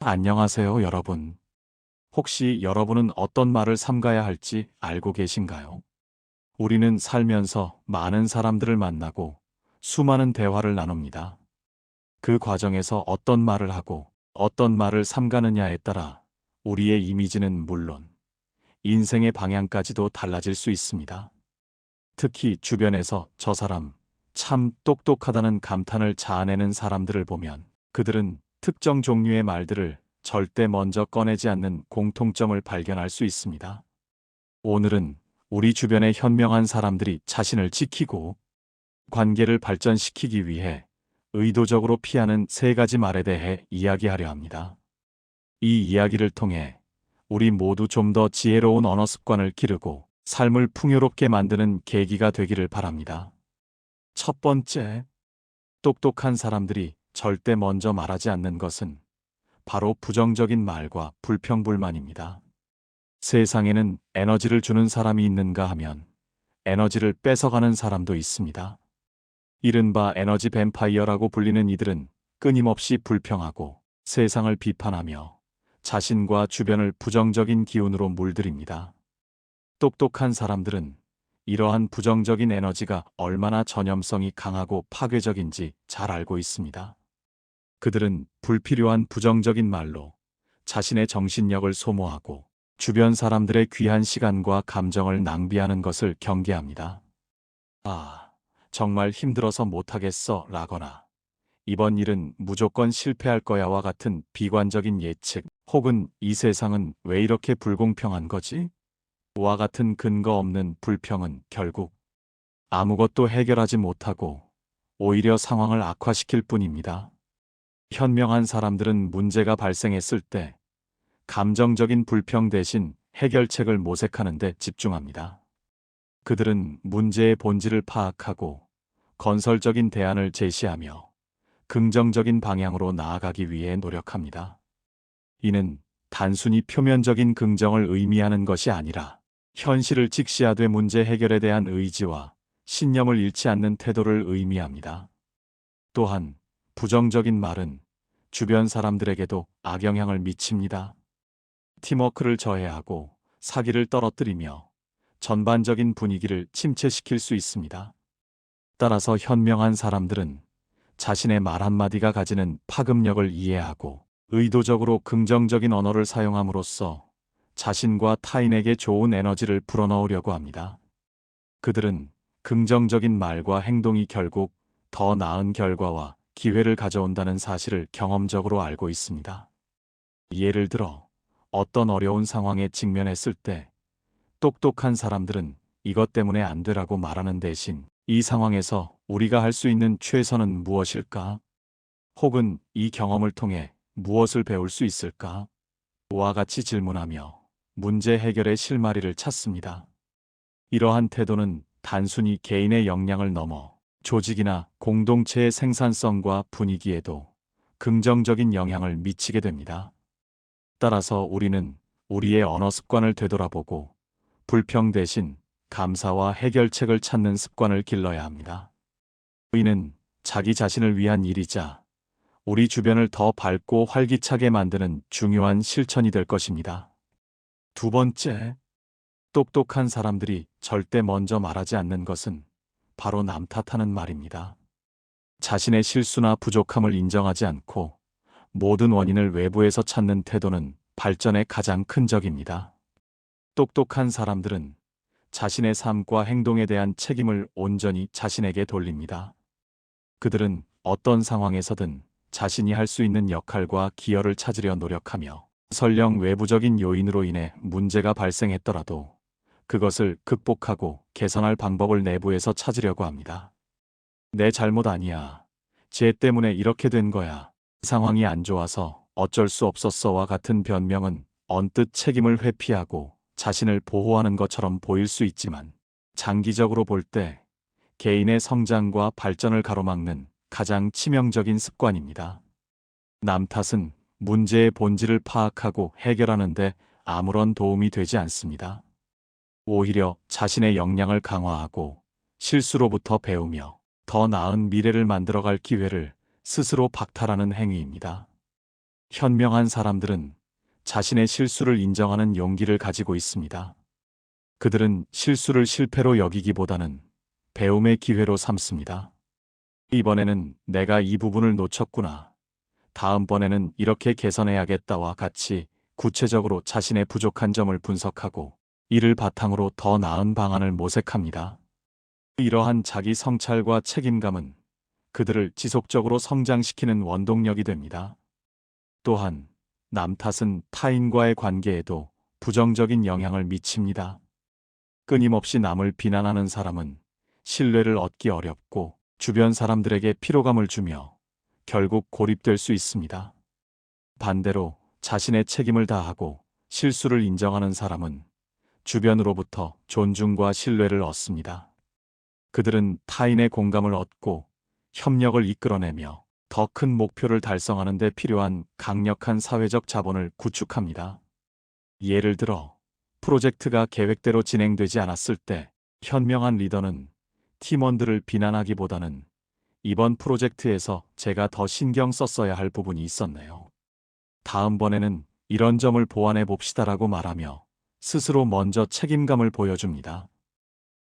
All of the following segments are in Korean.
안녕하세요, 여러분. 혹시 여러분은 어떤 말을 삼가야 할지 알고 계신가요? 우리는 살면서 많은 사람들을 만나고 수많은 대화를 나눕니다. 그 과정에서 어떤 말을 하고 어떤 말을 삼가느냐에 따라 우리의 이미지는 물론 인생의 방향까지도 달라질 수 있습니다. 특히 주변에서 저 사람 참 똑똑하다는 감탄을 자아내는 사람들을 보면 그들은 특정 종류의 말들을 절대 먼저 꺼내지 않는 공통점을 발견할 수 있습니다. 오늘은 우리 주변의 현명한 사람들이 자신을 지키고 관계를 발전시키기 위해 의도적으로 피하는 세 가지 말에 대해 이야기하려 합니다. 이 이야기를 통해 우리 모두 좀 더 지혜로운 언어 습관을 기르고 삶을 풍요롭게 만드는 계기가 되기를 바랍니다. 첫 번째, 똑똑한 사람들이 절대 먼저 말하지 않는 것은 바로 부정적인 말과 불평불만입니다. 세상에는 에너지를 주는 사람이 있는가 하면 에너지를 뺏어가는 사람도 있습니다. 이른바 에너지 뱀파이어라고 불리는 이들은 끊임없이 불평하고 세상을 비판하며 자신과 주변을 부정적인 기운으로 물들입니다. 똑똑한 사람들은 이러한 부정적인 에너지가 얼마나 전염성이 강하고 파괴적인지 잘 알고 있습니다. 그들은 불필요한 부정적인 말로 자신의 정신력을 소모하고 주변 사람들의 귀한 시간과 감정을 낭비하는 것을 경계합니다. 아, 정말 힘들어서 못하겠어 라거나 이번 일은 무조건 실패할 거야와 같은 비관적인 예측 혹은 이 세상은 왜 이렇게 불공평한 거지? 와 같은 근거 없는 불평은 결국 아무것도 해결하지 못하고 오히려 상황을 악화시킬 뿐입니다. 현명한 사람들은 문제가 발생했을 때 감정적인 불평 대신 해결책을 모색하는 데 집중합니다. 그들은 문제의 본질을 파악하고 건설적인 대안을 제시하며 긍정적인 방향으로 나아가기 위해 노력합니다. 이는 단순히 표면적인 긍정을 의미하는 것이 아니라 현실을 직시하되 문제 해결에 대한 의지와 신념을 잃지 않는 태도를 의미합니다. 또한 부정적인 말은 주변 사람들에게도 악영향을 미칩니다. 팀워크를 저해하고 사기를 떨어뜨리며 전반적인 분위기를 침체시킬 수 있습니다. 따라서 현명한 사람들은 자신의 말 한마디가 가지는 파급력을 이해하고 의도적으로 긍정적인 언어를 사용함으로써 자신과 타인에게 좋은 에너지를 불어넣으려고 합니다. 그들은 긍정적인 말과 행동이 결국 더 나은 결과와 기회를 가져온다는 사실을 경험적으로 알고 있습니다. 예를 들어 어떤 어려운 상황에 직면했을 때 똑똑한 사람들은 이것 때문에 안 되라고 말하는 대신 이 상황에서 우리가 할 수 있는 최선은 무엇일까? 혹은 이 경험을 통해 무엇을 배울 수 있을까? 와 같이 질문하며 문제 해결의 실마리를 찾습니다. 이러한 태도는 단순히 개인의 역량을 넘어 조직이나 공동체의 생산성과 분위기에도 긍정적인 영향을 미치게 됩니다. 따라서 우리는 우리의 언어 습관을 되돌아보고 불평 대신 감사와 해결책을 찾는 습관을 길러야 합니다. 이는 자기 자신을 위한 일이자 우리 주변을 더 밝고 활기차게 만드는 중요한 실천이 될 것입니다. 두 번째, 똑똑한 사람들이 절대 먼저 말하지 않는 것은 바로 남 탓하는 말입니다. 자신의 실수나 부족함을 인정하지 않고 모든 원인을 외부에서 찾는 태도는 발전의 가장 큰 적입니다. 똑똑한 사람들은 자신의 삶과 행동에 대한 책임을 온전히 자신에게 돌립니다. 그들은 어떤 상황에서든 자신이 할 수 있는 역할과 기여를 찾으려 노력하며 설령 외부적인 요인으로 인해 문제가 발생했더라도 그것을 극복하고 개선할 방법을 내부에서 찾으려고 합니다. 내 잘못 아니야. 쟤 때문에 이렇게 된 거야. 상황이 안 좋아서 어쩔 수 없었어와 같은 변명은 언뜻 책임을 회피하고 자신을 보호하는 것처럼 보일 수 있지만 장기적으로 볼 때 개인의 성장과 발전을 가로막는 가장 치명적인 습관입니다. 남 탓은 문제의 본질을 파악하고 해결하는 데 아무런 도움이 되지 않습니다. 오히려 자신의 역량을 강화하고 실수로부터 배우며 더 나은 미래를 만들어갈 기회를 스스로 박탈하는 행위입니다. 현명한 사람들은 자신의 실수를 인정하는 용기를 가지고 있습니다. 그들은 실수를 실패로 여기기보다는 배움의 기회로 삼습니다. 이번에는 내가 이 부분을 놓쳤구나. 다음번에는 이렇게 개선해야겠다와 같이 구체적으로 자신의 부족한 점을 분석하고 이를 바탕으로 더 나은 방안을 모색합니다. 이러한 자기 성찰과 책임감은 그들을 지속적으로 성장시키는 원동력이 됩니다. 또한 남 탓은 타인과의 관계에도 부정적인 영향을 미칩니다. 끊임없이 남을 비난하는 사람은 신뢰를 얻기 어렵고 주변 사람들에게 피로감을 주며 결국 고립될 수 있습니다. 반대로 자신의 책임을 다하고 실수를 인정하는 사람은 주변으로부터 존중과 신뢰를 얻습니다. 그들은 타인의 공감을 얻고 협력을 이끌어내며 더 큰 목표를 달성하는 데 필요한 강력한 사회적 자본을 구축합니다. 예를 들어 프로젝트가 계획대로 진행되지 않았을 때 현명한 리더는 팀원들을 비난하기보다는 이번 프로젝트에서 제가 더 신경 썼어야 할 부분이 있었네요. 다음번에는 이런 점을 보완해 봅시다라고 말하며 스스로 먼저 책임감을 보여줍니다.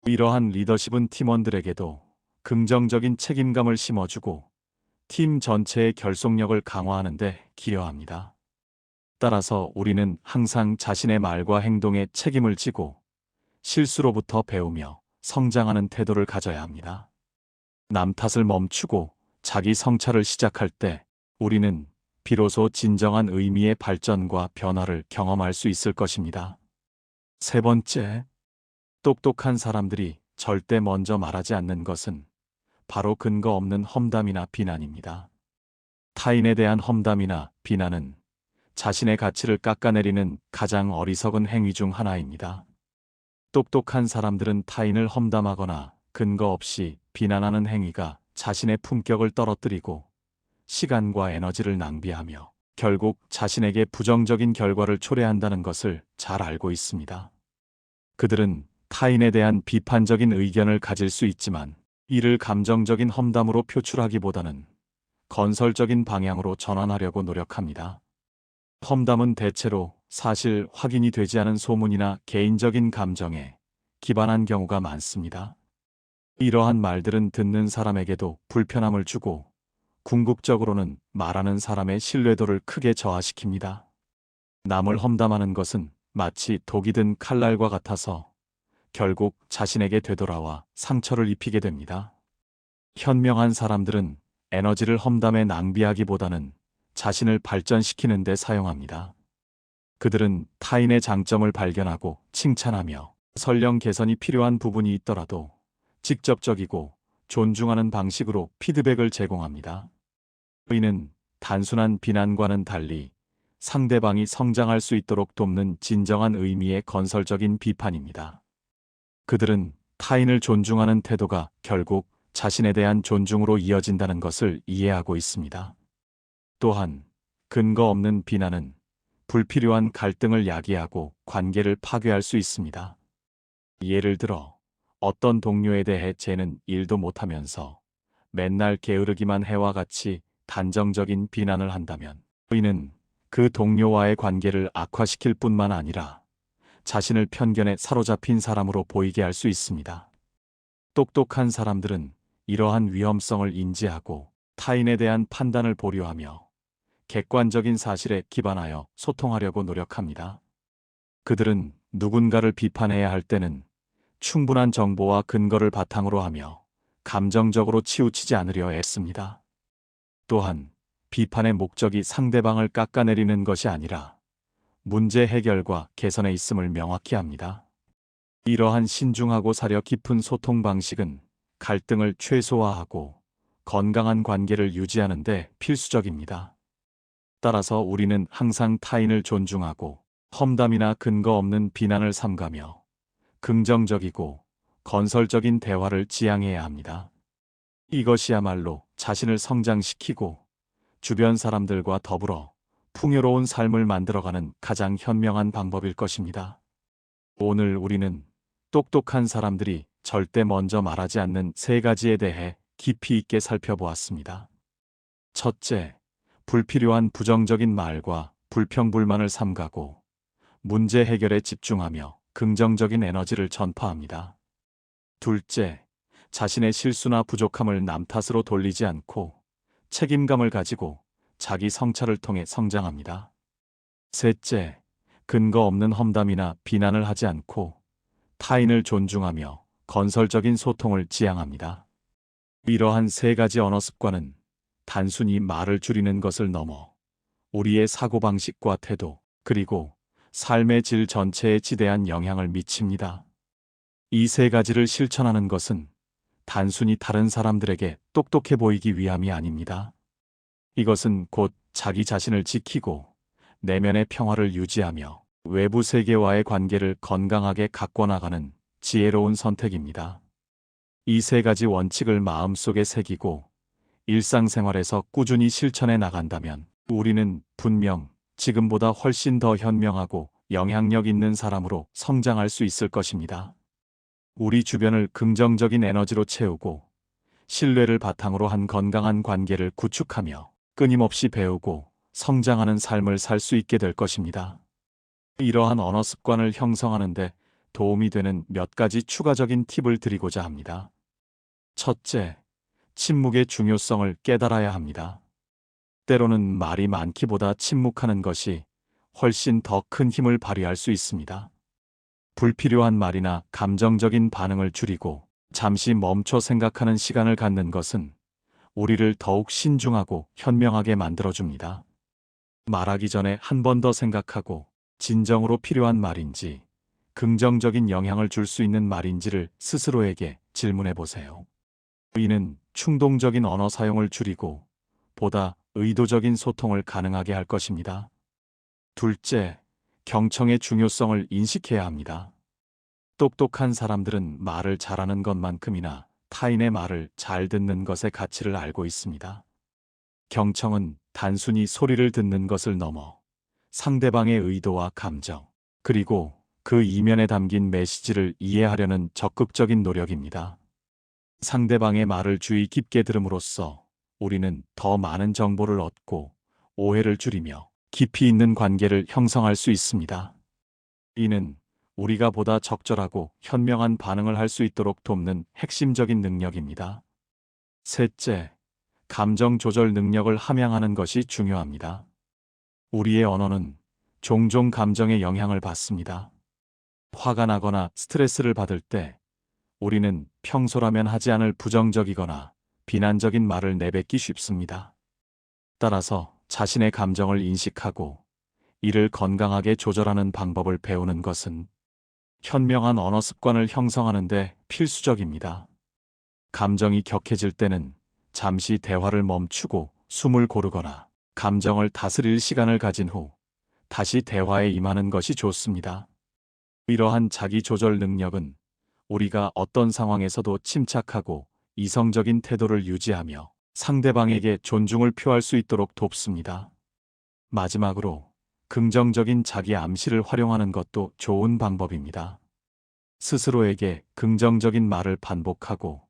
이러한 리더십은 팀원들에게도 긍정적인 책임감을 심어주고 팀 전체의 결속력을 강화하는 데 기여합니다. 따라서 우리는 항상 자신의 말과 행동에 책임을 지고 실수로부터 배우며 성장하는 태도를 가져야 합니다. 남 탓을 멈추고 자기 성찰을 시작할 때 우리는 비로소 진정한 의미의 발전과 변화를 경험할 수 있을 것입니다. 세 번째, 똑똑한 사람들이 절대 먼저 말하지 않는 것은 바로 근거 없는 험담이나 비난입니다. 타인에 대한 험담이나 비난은 자신의 가치를 깎아내리는 가장 어리석은 행위 중 하나입니다. 똑똑한 사람들은 타인을 험담하거나 근거 없이 비난하는 행위가 자신의 품격을 떨어뜨리고 시간과 에너지를 낭비하며 결국 자신에게 부정적인 결과를 초래한다는 것을 잘 알고 있습니다. 그들은 타인에 대한 비판적인 의견을 가질 수 있지만 이를 감정적인 험담으로 표출하기보다는 건설적인 방향으로 전환하려고 노력합니다. 험담은 대체로 사실 확인이 되지 않은 소문이나 개인적인 감정에 기반한 경우가 많습니다. 이러한 말들은 듣는 사람에게도 불편함을 주고 궁극적으로는 말하는 사람의 신뢰도를 크게 저하시킵니다. 남을 험담하는 것은 마치 독이 든 칼날과 같아서 결국 자신에게 되돌아와 상처를 입히게 됩니다. 현명한 사람들은 에너지를 험담에 낭비하기보다는 자신을 발전시키는 데 사용합니다. 그들은 타인의 장점을 발견하고 칭찬하며 설령 개선이 필요한 부분이 있더라도 직접적이고 존중하는 방식으로 피드백을 제공합니다. 이는 단순한 비난과는 달리 상대방이 성장할 수 있도록 돕는 진정한 의미의 건설적인 비판입니다. 그들은 타인을 존중하는 태도가 결국 자신에 대한 존중으로 이어진다는 것을 이해하고 있습니다. 또한 근거 없는 비난은 불필요한 갈등을 야기하고 관계를 파괴할 수 있습니다. 예를 들어 어떤 동료에 대해 쟤는 일도 못하면서 맨날 게으르기만 해와 같이 단정적인 비난을 한다면 이는 그 동료와의 관계를 악화시킬 뿐만 아니라 자신을 편견에 사로잡힌 사람으로 보이게 할 수 있습니다. 똑똑한 사람들은 이러한 위험성을 인지하고 타인에 대한 판단을 보류하며 객관적인 사실에 기반하여 소통하려고 노력합니다. 그들은 누군가를 비판해야 할 때는 충분한 정보와 근거를 바탕으로 하며 감정적으로 치우치지 않으려 애씁니다. 또한 비판의 목적이 상대방을 깎아내리는 것이 아니라 문제 해결과 개선에 있음을 명확히 합니다. 이러한 신중하고 사려 깊은 소통 방식은 갈등을 최소화하고 건강한 관계를 유지하는 데 필수적입니다. 따라서 우리는 항상 타인을 존중하고 험담이나 근거 없는 비난을 삼가며 긍정적이고 건설적인 대화를 지향해야 합니다. 이것이야말로 자신을 성장시키고 주변 사람들과 더불어 풍요로운 삶을 만들어가는 가장 현명한 방법일 것입니다. 오늘 우리는 똑똑한 사람들이 절대 먼저 말하지 않는 세 가지에 대해 깊이 있게 살펴보았습니다. 첫째, 불필요한 부정적인 말과 불평불만을 삼가고 문제 해결에 집중하며 긍정적인 에너지를 전파합니다. 둘째, 자신의 실수나 부족함을 남 탓으로 돌리지 않고 책임감을 가지고 자기 성찰을 통해 성장합니다. 셋째, 근거 없는 험담이나 비난을 하지 않고 타인을 존중하며 건설적인 소통을 지향합니다. 이러한 세 가지 언어 습관은 단순히 말을 줄이는 것을 넘어 우리의 사고방식과 태도, 그리고 삶의 질 전체에 지대한 영향을 미칩니다. 이 세 가지를 실천하는 것은 단순히 다른 사람들에게 똑똑해 보이기 위함이 아닙니다. 이것은 곧 자기 자신을 지키고 내면의 평화를 유지하며 외부 세계와의 관계를 건강하게 가꿔나가는 지혜로운 선택입니다. 이 세 가지 원칙을 마음속에 새기고 일상생활에서 꾸준히 실천해 나간다면 우리는 분명 지금보다 훨씬 더 현명하고 영향력 있는 사람으로 성장할 수 있을 것입니다. 우리 주변을 긍정적인 에너지로 채우고 신뢰를 바탕으로 한 건강한 관계를 구축하며 끊임없이 배우고 성장하는 삶을 살 수 있게 될 것입니다. 이러한 언어 습관을 형성하는 데 도움이 되는 몇 가지 추가적인 팁을 드리고자 합니다. 첫째, 침묵의 중요성을 깨달아야 합니다. 때로는 말이 많기보다 침묵하는 것이 훨씬 더 큰 힘을 발휘할 수 있습니다. 불필요한 말이나 감정적인 반응을 줄이고 잠시 멈춰 생각하는 시간을 갖는 것은 우리를 더욱 신중하고 현명하게 만들어줍니다. 말하기 전에 한 번 더 생각하고 진정으로 필요한 말인지 긍정적인 영향을 줄 수 있는 말인지를 스스로에게 질문해 보세요. 이는 충동적인 언어 사용을 줄이고 보다 의도적인 소통을 가능하게 할 것입니다. 둘째, 경청의 중요성을 인식해야 합니다. 똑똑한 사람들은 말을 잘하는 것만큼이나 타인의 말을 잘 듣는 것의 가치를 알고 있습니다. 경청은 단순히 소리를 듣는 것을 넘어 상대방의 의도와 감정, 그리고 그 이면에 담긴 메시지를 이해하려는 적극적인 노력입니다. 상대방의 말을 주의 깊게 들음으로써 우리는 더 많은 정보를 얻고 오해를 줄이며 깊이 있는 관계를 형성할 수 있습니다. 이는 우리가 보다 적절하고 현명한 반응을 할 수 있도록 돕는 핵심적인 능력입니다. 셋째, 감정 조절 능력을 함양하는 것이 중요합니다. 우리의 언어는 종종 감정의 영향을 받습니다. 화가 나거나 스트레스를 받을 때 우리는 평소라면 하지 않을 부정적이거나 비난적인 말을 내뱉기 쉽습니다. 따라서 자신의 감정을 인식하고 이를 건강하게 조절하는 방법을 배우는 것은 현명한 언어 습관을 형성하는 데 필수적입니다. 감정이 격해질 때는 잠시 대화를 멈추고 숨을 고르거나 감정을 다스릴 시간을 가진 후 다시 대화에 임하는 것이 좋습니다. 이러한 자기 조절 능력은 우리가 어떤 상황에서도 침착하고 이성적인 태도를 유지하며 상대방에게 존중을 표할 수 있도록 돕습니다. 마지막으로 긍정적인 자기 암시를 활용하는 것도 좋은 방법입니다. 스스로에게 긍정적인 말을 반복하고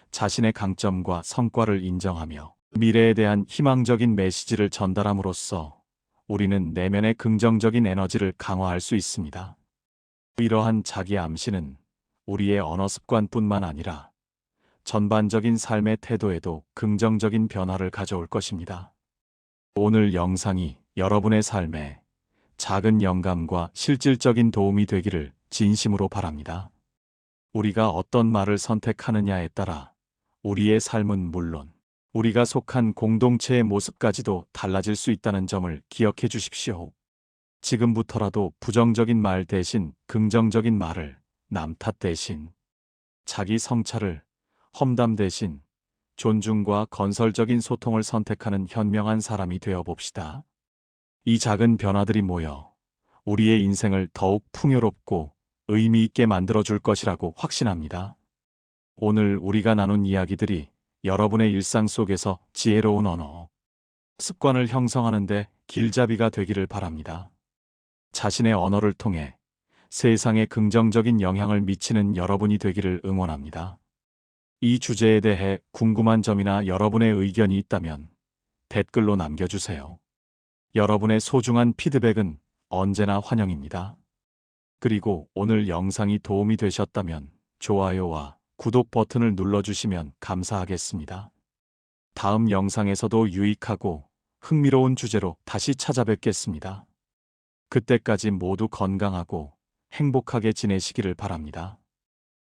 자신의 강점과 성과를 인정하며 미래에 대한 희망적인 메시지를 전달함으로써 우리는 내면의 긍정적인 에너지를 강화할 수 있습니다. 이러한 자기 암시는 우리의 언어 습관뿐만 아니라 전반적인 삶의 태도에도 긍정적인 변화를 가져올 것입니다. 오늘 영상이 여러분의 삶에 작은 영감과 실질적인 도움이 되기를 진심으로 바랍니다. 우리가 어떤 말을 선택하느냐에 따라 우리의 삶은 물론 우리가 속한 공동체의 모습까지도 달라질 수 있다는 점을 기억해 주십시오. 지금부터라도 부정적인 말 대신 긍정적인 말을, 남 탓 대신 자기 성찰을, 험담 대신 존중과 건설적인 소통을 선택하는 현명한 사람이 되어 봅시다. 이 작은 변화들이 모여 우리의 인생을 더욱 풍요롭고 의미 있게 만들어줄 것이라고 확신합니다. 오늘 우리가 나눈 이야기들이 여러분의 일상 속에서 지혜로운 언어 습관을 형성하는 데 길잡이가 되기를 바랍니다. 자신의 언어를 통해 세상에 긍정적인 영향을 미치는 여러분이 되기를 응원합니다. 이 주제에 대해 궁금한 점이나 여러분의 의견이 있다면 댓글로 남겨주세요. 여러분의 소중한 피드백은 언제나 환영입니다. 그리고 오늘 영상이 도움이 되셨다면 좋아요와 구독 버튼을 눌러주시면 감사하겠습니다. 다음 영상에서도 유익하고 흥미로운 주제로 다시 찾아뵙겠습니다. 그때까지 모두 건강하고 행복하게 지내시기를 바랍니다.